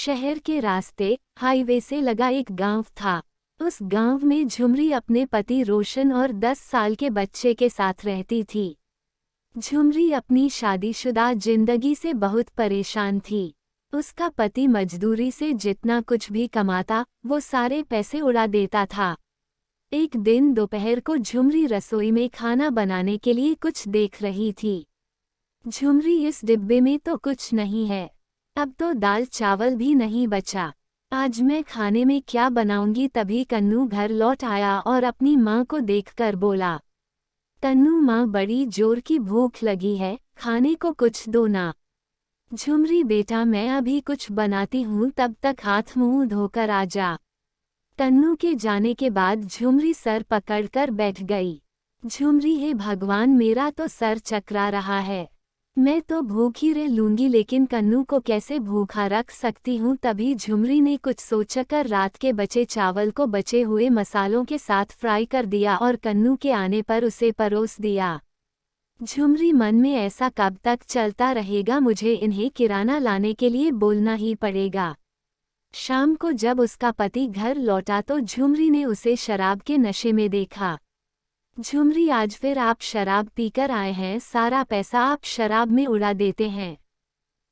शहर के रास्ते हाईवे से लगा एक गांव था। उस गांव में झुमरी अपने पति रोशन और 10 साल के बच्चे के साथ रहती थी। झुमरी अपनी शादीशुदा जिंदगी से बहुत परेशान थी। उसका पति मजदूरी से जितना कुछ भी कमाता वो सारे पैसे उड़ा देता था। एक दिन दोपहर को झुमरी रसोई में खाना बनाने के लिए कुछ देख रही थी। झुमरी, इस डिब्बे में तो कुछ नहीं है। अब तो दाल चावल भी नहीं बचा। आज मैं खाने में क्या बनाऊंगी। तभी कन्नू घर लौट आया और अपनी माँ को देखकर बोला, कन्नू माँ, बड़ी जोर की भूख लगी है, खाने को कुछ दो ना। झुमरी, बेटा मैं अभी कुछ बनाती हूँ, तब तक हाथ मुंह धोकर आ जा। कन्नू के जाने के बाद झुमरी सर पकड़कर बैठ गई। झुमरी, हे भगवान, मेरा तो सर चकरा रहा है। मैं तो भूखी रह लूंगी, लेकिन कन्नू को कैसे भूखा रख सकती हूँ। तभी झुमरी ने कुछ सोचकर रात के बचे चावल को बचे हुए मसालों के साथ फ्राई कर दिया और कन्नू के आने पर उसे परोस दिया। झुमरी मन में, ऐसा कब तक चलता रहेगा, मुझे इन्हें किराना लाने के लिए बोलना ही पड़ेगा। शाम को जब उसका पति घर लौटा तो झुमरी ने उसे शराब के नशे में देखा। झुमरी, आज फिर आप शराब पीकर आए हैं, सारा पैसा आप शराब में उड़ा देते हैं।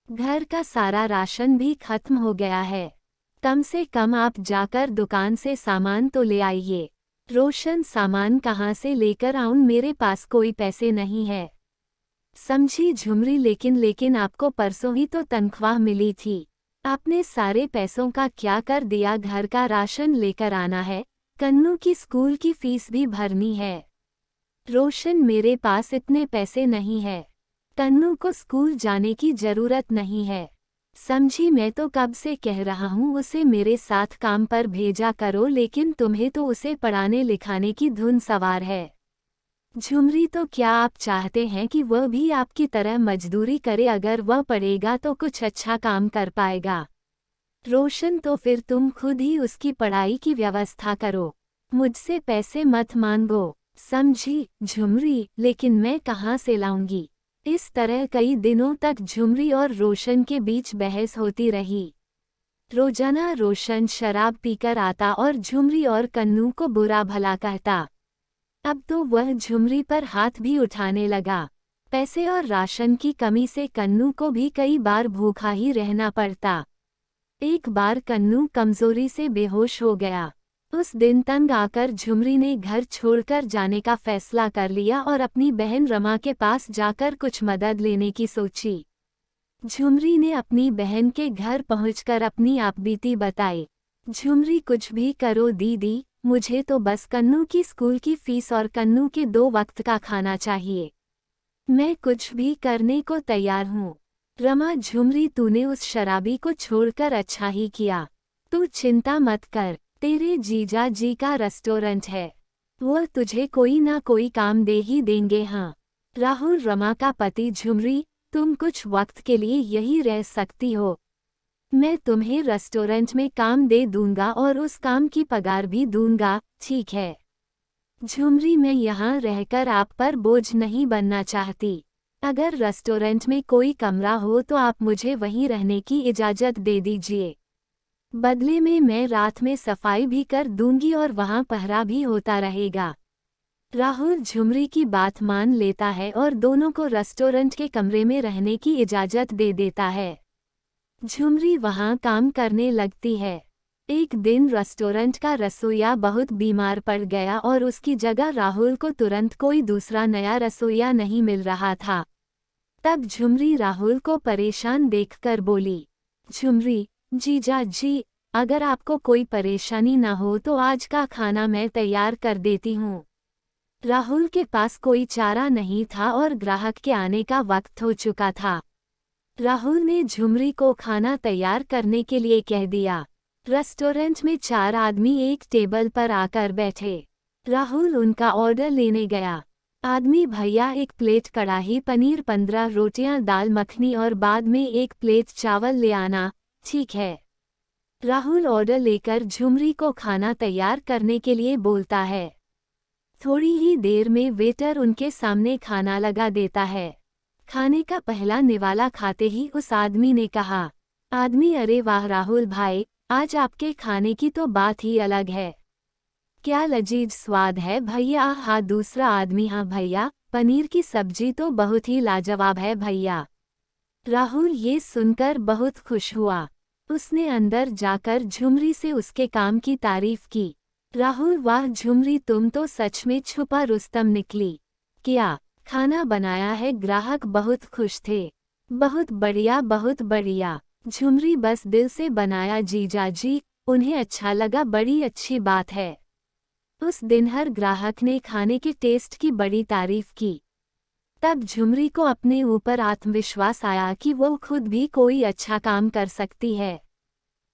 घर का सारा राशन भी खत्म हो गया है। कम से कम आप जाकर दुकान से सामान तो ले आइए। रोशन, सामान कहाँ से लेकर आऊं, मेरे पास कोई पैसे नहीं है। समझी झुमरी, लेकिन आपको परसों ही तो तनख्वाह मिली थी। आपने सारे पैसों का क्या कर दिया। घर का राशन लेकर आना है, कन्नू की स्कूल की फीस भी भरनी है। रोशन, मेरे पास इतने पैसे नहीं है। कन्नू को स्कूल जाने की जरूरत नहीं है। समझी, मैं तो कब से कह रहा हूँ उसे मेरे साथ काम पर भेजा करो, लेकिन तुम्हें तो उसे पढ़ाने लिखाने की धुन सवार है। झुमरी, तो क्या आप चाहते हैं कि वह भी आपकी तरह मजदूरी करे। अगर वह पढ़ेगा तो कुछ अच्छा काम कर पाएगा। रोशन, तो फिर तुम खुद ही उसकी पढ़ाई की व्यवस्था करो, मुझसे पैसे मत मांगो। समझी झुमरी, लेकिन मैं कहाँ से लाऊंगी। इस तरह कई दिनों तक झुमरी और रोशन के बीच बहस होती रही। रोजाना रोशन शराब पीकर आता और झुमरी और कन्नू को बुरा भला कहता। अब तो वह झुमरी पर हाथ भी उठाने लगा। पैसे और राशन की कमी से कन्नू को भी कई बार भूखा ही रहना पड़ता। एक बार कन्नू कमजोरी से बेहोश हो गया। उस दिन तंग आकर झुमरी ने घर छोड़कर जाने का फैसला कर लिया और अपनी बहन रमा के पास जाकर कुछ मदद लेने की सोची। झुमरी ने अपनी बहन के घर पहुंचकर अपनी आपबीती बताई। झुमरी, कुछ भी करो दीदी, मुझे तो बस कन्नू की स्कूल की फीस और कन्नू के 2 वक्त का खाना चाहिए। मैं कुछ भी करने को तैयार हूँ। रमा, झुमरी, तूने उस शराबी को छोड़कर अच्छा ही किया। तू चिंता मत कर, तेरे जीजा जी का रेस्टोरेंट है, वह तुझे कोई ना कोई काम दे ही देंगे। हाँ राहुल, रमा का पति। झुमरी, तुम कुछ वक्त के लिए यही रह सकती हो। मैं तुम्हें रेस्टोरेंट में काम दे दूंगा और उस काम की पगार भी दूंगा, ठीक है। झुमरी, मैं यहाँ रहकर आप पर बोझ नहीं बनना चाहती। अगर रेस्टोरेंट में कोई कमरा हो तो आप मुझे वहीं रहने की इजाज़त दे दीजिए। बदले में मैं रात में सफाई भी कर दूंगी और वहाँ पहरा भी होता रहेगा। राहुल झुमरी की बात मान लेता है और दोनों को रेस्टोरेंट के कमरे में रहने की इजाज़त दे देता है। झुमरी वहाँ काम करने लगती है। एक दिन रेस्टोरेंट का रसोइया बहुत बीमार पड़ गया और उसकी जगह राहुल को तुरंत कोई दूसरा नया रसोइया नहीं मिल रहा था। तब झुमरी राहुल को परेशान देखकर बोली, झुमरी, जीजा जी, अगर आपको कोई परेशानी ना हो तो आज का खाना मैं तैयार कर देती हूँ। राहुल के पास कोई चारा नहीं था और ग्राहक के आने का वक्त हो चुका था। राहुल ने झुमरी को खाना तैयार करने के लिए कह दिया। रेस्टोरेंट में 4 आदमी एक टेबल पर आकर बैठे। राहुल उनका ऑर्डर लेने गया। आदमी, भैया 1 प्लेट कढ़ाई पनीर, 15 रोटियां, दाल मखनी और बाद में 1 प्लेट चावल ले आना। ठीक है। राहुल ऑर्डर लेकर झुमरी को खाना तैयार करने के लिए बोलता है। थोड़ी ही देर में वेटर उनके सामने खाना लगा देता है। खाने का पहला निवाला खाते ही उस आदमी ने कहा, आदमी: अरे वाह राहुल भाई, आज आपके खाने की तो बात ही अलग है। क्या लजीज स्वाद है भैया। हाँ। दूसरा आदमी: हाँ भैया, पनीर की सब्जी तो बहुत ही लाजवाब है भैया। राहुल ये सुनकर बहुत खुश हुआ। उसने अंदर जाकर झुमरी से उसके काम की तारीफ की। राहुल: वाह झुमरी, तुम तो सच में छुपा रुस्तम निकली। क्या खाना बनाया है। ग्राहक बहुत खुश थे। बहुत बढ़िया, बहुत बढ़िया। झुमरी: बस दिल से बनाया जीजा जी, उन्हें अच्छा लगा, बड़ी अच्छी बात है। उस दिन हर ग्राहक ने खाने के टेस्ट की बड़ी तारीफ की। तब झुमरी को अपने ऊपर आत्मविश्वास आया कि वो खुद भी कोई अच्छा काम कर सकती है।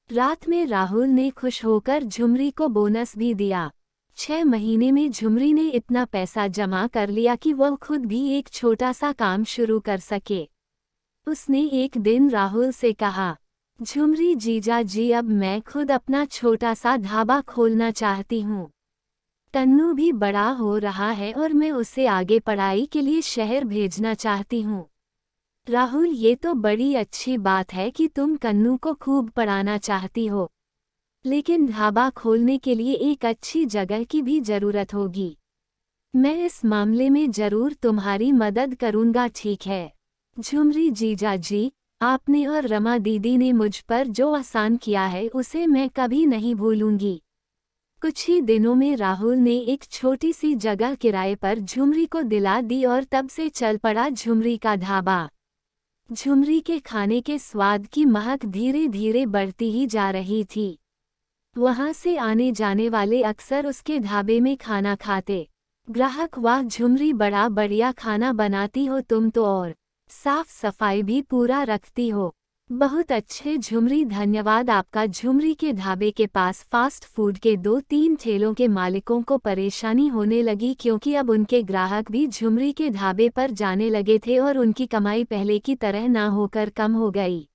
रात में राहुल ने खुश होकर झुमरी को बोनस भी दिया। 6 महीने में झुमरी ने इतना पैसा जमा कर लिया कि वह खुद भी एक छोटा सा काम शुरू कर सके। उसने एक दिन राहुल से कहा, झुमरी जीजा जी, अब मैं खुद अपना छोटा सा ढाबा खोलना चाहती हूँ। तन्नू भी बड़ा हो रहा है और मैं उसे आगे पढ़ाई के लिए शहर भेजना चाहती हूँ। राहुल: ये तो बड़ी अच्छी बात है कि तुम कन्नू को खूब पढ़ाना चाहती हो, लेकिन ढाबा खोलने के लिए एक अच्छी जगह की भी जरूरत होगी। मैं इस मामले में जरूर तुम्हारी मदद करूंगा, ठीक है। झुमरी जीजा जी, आपने और रमा दीदी ने मुझ पर जो आसान किया है उसे मैं कभी नहीं भूलूंगी। कुछ ही दिनों में राहुल ने एक छोटी सी जगह किराए पर झुमरी को दिला दी और तब से चल पड़ा झुमरी का ढाबा। झुमरी के खाने के स्वाद की महक धीरे धीरे बढ़ती ही जा रही थी। वहां से आने जाने वाले अक्सर उसके ढाबे में खाना खाते। ग्राहक: वाह झुमरी, बड़ा बढ़िया खाना बनाती हो तुम तो, और साफ सफाई भी पूरा रखती हो। बहुत अच्छे झुमरी, धन्यवाद आपका। झुमरी के ढाबे के पास फास्ट फूड के 2-3 ठेलों के मालिकों को परेशानी होने लगी, क्योंकि अब उनके ग्राहक भी झुमरी के ढाबे पर जाने लगे थे और उनकी कमाई पहले की तरह ना होकर कम हो गई।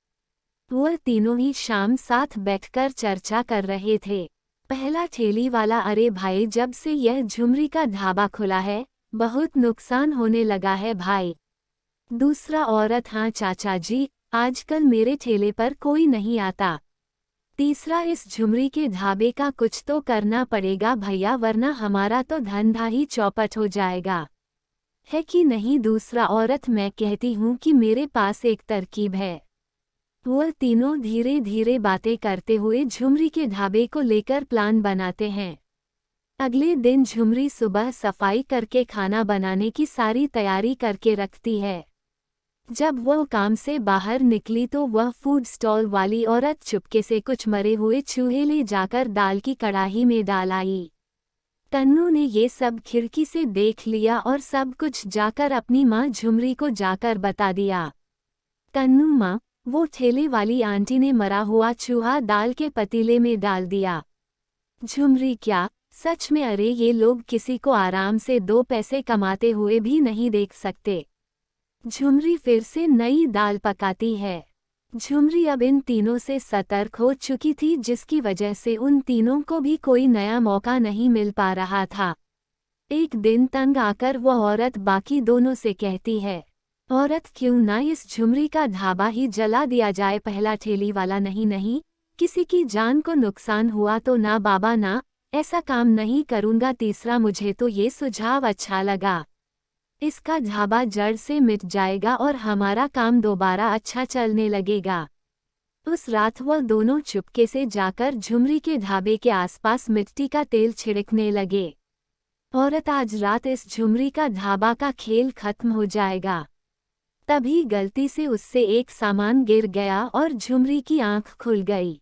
वह तीनों ही शाम साथ बैठकर चर्चा कर रहे थे। पहला ठेली वाला: अरे भाई, जब से यह झुमरी का ढाबा खुला है बहुत नुकसान होने लगा है भाई। दूसरा औरत: हाँ चाचा जी, आजकल मेरे ठेले पर कोई नहीं आता। तीसरा: इस झुमरी के ढाबे का कुछ तो करना पड़ेगा भैया, वरना हमारा तो धंधा ही चौपट हो जाएगा, है कि नहीं। दूसरा औरत: मैं कहती हूँ कि मेरे पास एक तरकीब है। वह तीनों धीरे धीरे बातें करते हुए झुमरी के ढाबे को लेकर प्लान बनाते हैं। अगले दिन झुमरी सुबह सफाई करके खाना बनाने की सारी तैयारी करके रखती है। जब वह काम से बाहर निकली तो वह फूड स्टॉल वाली औरत चुपके से कुछ मरे हुए चूहे ले जाकर दाल की कड़ाही में डाल आई। तन्नू ने ये सब खिड़की से देख लिया और सब कुछ जाकर अपनी माँ झुमरी को जाकर बता दिया। तन्नू माँ, वो ठेले वाली आंटी ने मरा हुआ चूहा दाल के पतीले में डाल दिया। झुमरी: क्या सच में? अरे ये लोग किसी को आराम से 2 पैसे कमाते हुए भी नहीं देख सकते। झुमरी फिर से नई दाल पकाती है। झुमरी अब इन तीनों से सतर्क हो चुकी थी, जिसकी वजह से उन तीनों को भी कोई नया मौका नहीं मिल पा रहा था। एक दिन तंग आकर वह औरत बाकी दोनों से कहती है, औरत क्यों ना इस झुमरी का ढाबा ही जला दिया जाए। पहला ठेली वाला: नहीं नहीं, किसी की जान को नुकसान हुआ तो ना बाबा ना, ऐसा काम नहीं करूँगा। तीसरा: मुझे तो ये सुझाव अच्छा लगा, इसका ढाबा जड़ से मिट जाएगा और हमारा काम दोबारा अच्छा चलने लगेगा। उस रात वह दोनों चुपके से जाकर झुमरी के ढाबे के आसपास मिट्टी का तेल छिड़कने लगे। औरत: आज रात इस झुमरी का ढाबा का खेल खत्म हो जाएगा। तभी गलती से उससे एक सामान गिर गया और झुमरी की आंख खुल गई।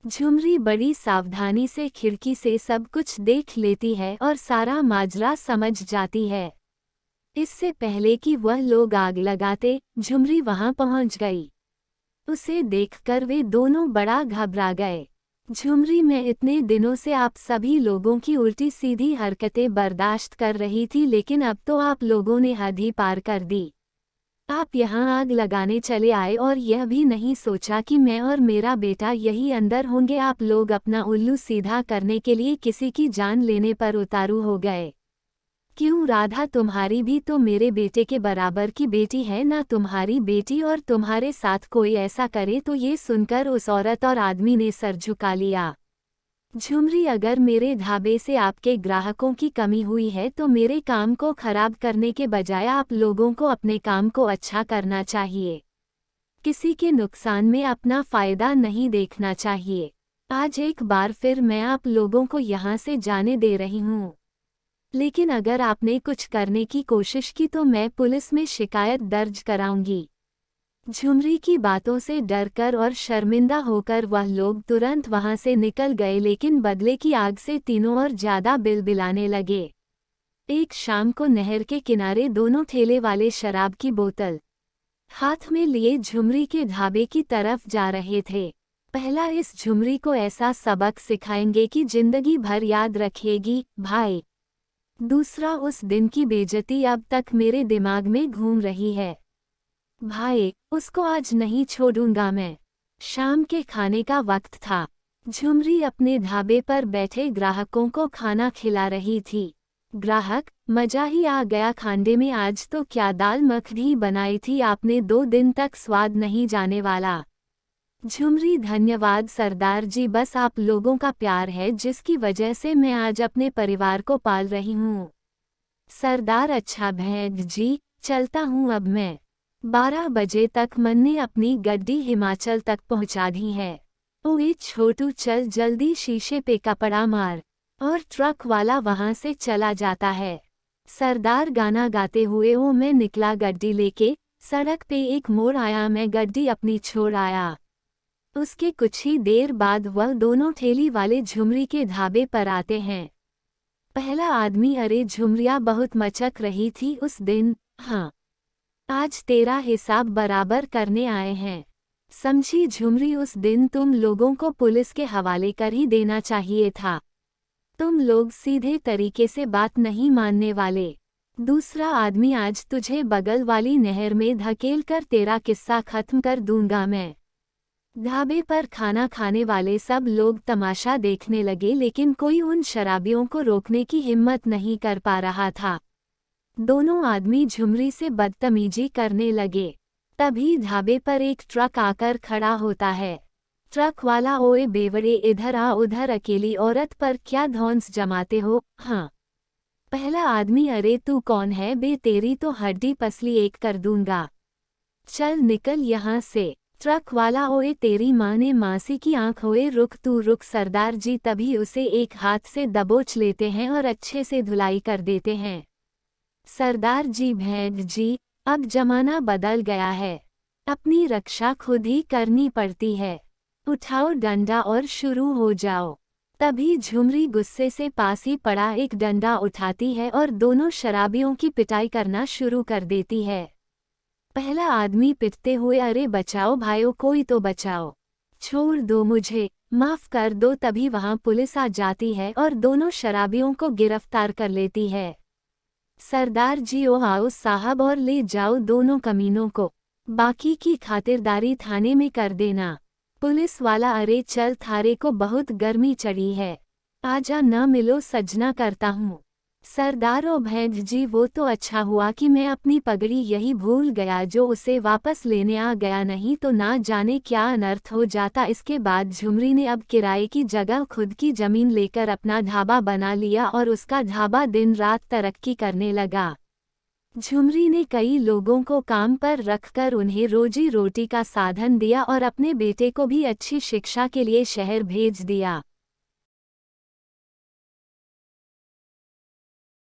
झुमरी बड़ी सावधानी से खिड़की से सब कुछ देख लेती है और सारा माजरा समझ जाती है। इससे पहले कि वह लोग आग लगाते, झुमरी वहां पहुंच गई। उसे देखकर वे दोनों बड़ा घबरा गए। झुमरी: मैं इतने दिनों से आप सभी लोगों की उल्टी सीधी हरकतें बर्दाश्त कर रही थी, लेकिन अब तो आप लोगों ने हद ही पार कर दी। आप यहाँ आग लगाने चले आए और यह भी नहीं सोचा कि मैं और मेरा बेटा यही अंदर होंगे। आप लोग अपना उल्लू सीधा करने के लिए किसी की जान लेने पर उतारू हो गए। क्यों राधा, तुम्हारी भी तो मेरे बेटे के बराबर की बेटी है ना, तुम्हारी बेटी और तुम्हारे साथ कोई ऐसा करे। तो ये सुनकर उस औरत और आदमी ने सर झुका लिया। झुमरी, अगर मेरे ढाबे से आपके ग्राहकों की कमी हुई है तो मेरे काम को खराब करने के बजाय आप लोगों को अपने काम को अच्छा करना चाहिए। किसी के नुकसान में अपना फायदा नहीं देखना चाहिए। आज एक बार फिर मैं आप लोगों को यहाँ से जाने दे रही हूँ, लेकिन अगर आपने कुछ करने की कोशिश की तो मैं पुलिस में शिकायत दर्ज कराऊंगी। झुमरी की बातों से डरकर और शर्मिंदा होकर वह लोग तुरंत वहां से निकल गए, लेकिन बदले की आग से तीनों और ज्यादा बिलबिलाने लगे। एक शाम को नहर के किनारे दोनों ठेले वाले शराब की बोतल हाथ में लिए झुमरी के ढाबे की तरफ जा रहे थे। पहला, इस झुमरी को ऐसा सबक सिखाएंगे कि जिंदगी भर याद रखेगी भाई। दूसरा, उस दिन की बेइज्जती अब तक मेरे दिमाग में घूम रही है भाई, उसको आज नहीं छोड़ूंगा मैं। शाम के खाने का वक्त था। झुमरी अपने ढाबे पर बैठे ग्राहकों को खाना खिला रही थी। ग्राहक, मजा ही आ गया खाने में, आज तो क्या दाल मखनी बनाई थी आपने, 2 दिन तक स्वाद नहीं जाने वाला। झुमरी, धन्यवाद सरदार जी, बस आप लोगों का प्यार है जिसकी वजह से मैं आज अपने परिवार को पाल रही हूँ। सरदार, अच्छा भैद जी, चलता हूँ अब मैं। 12 बजे तक मन ने अपनी गड्डी हिमाचल तक पहुँचा दी है। ओए छोटू, चल जल्दी, शीशे पे कपड़ा मार। और ट्रक वाला वहां से चला जाता है। सरदार गाना गाते हुए ओ मैं निकला गड्डी लेके। सड़क पे एक मोड़ आया, मैं गड्डी अपनी छोड़ आया। उसके कुछ ही देर बाद वह दोनों ठेली वाले झुमरी के ढाबे पर आते हैं। पहला आदमी, अरे झुमरिया बहुत मचक रही थी उस दिन। हाँ, आज तेरा हिसाब बराबर करने आए हैं। समझी झुमरी, उस दिन तुम लोगों को पुलिस के हवाले कर ही देना चाहिए था। तुम लोग सीधे तरीके से बात नहीं मानने वाले। दूसरा आदमी, आज तुझे बगल वाली नहर में धकेल कर तेरा किस्सा खत्म कर दूंगा मैं। ढाबे पर खाना खाने वाले सब लोग तमाशा देखने लगे, लेकिन कोई उन शराबियों को रोकने की हिम्मत नहीं कर पा रहा था। दोनों आदमी झुमरी से बदतमीजी करने लगे। तभी ढाबे पर एक ट्रक आकर खड़ा होता है। ट्रक वाला, ओए बेवड़े, इधर आ, उधर अकेली औरत पर क्या धौंस जमाते हो। हाँ। पहला आदमी, अरे तू कौन है बे, तेरी तो हड्डी पसली एक कर दूंगा, चल निकल यहाँ से। ट्रक वाला, ओए तेरी माँ ने मासी की आंख, होए रुक तू रुक। सरदार जी तभी उसे एक हाथ से दबोच लेते हैं और अच्छे से धुलाई कर देते हैं। सरदार जी, भेद जी, अब जमाना बदल गया है, अपनी रक्षा खुद ही करनी पड़ती है। उठाओ डंडा और शुरू हो जाओ। तभी झुमरी गुस्से से पास ही पड़ा एक डंडा उठाती है और दोनों शराबियों की पिटाई करना शुरू कर देती है। पहला आदमी पिटते हुए, अरे बचाओ भाइयों, कोई तो बचाओ, छोड़ दो मुझे, माफ कर दो। तभी वहां पुलिस आ जाती है और दोनों शराबियों को गिरफ्तार कर लेती है। सरदार जी, ओ आओ साहब और ले जाओ दोनों कमीनों को, बाकी की खातिरदारी थाने में कर देना। पुलिस वाला, अरे चल, थारे को बहुत गर्मी चढ़ी है, आजा न मिलो सजना करता हूँ। सरदार, ओ भैद जी, वो तो अच्छा हुआ कि मैं अपनी पगड़ी यही भूल गया जो उसे वापस लेने आ गया, नहीं तो ना जाने क्या अनर्थ हो जाता। इसके बाद झुमरी ने अब किराए की जगह खुद की जमीन लेकर अपना ढाबा बना लिया और उसका ढाबा दिन रात तरक्की करने लगा। झुमरी ने कई लोगों को काम पर रखकर उन्हें रोजी रोटी का साधन दिया और अपने बेटे को भी अच्छी शिक्षा के लिए शहर भेज दिया।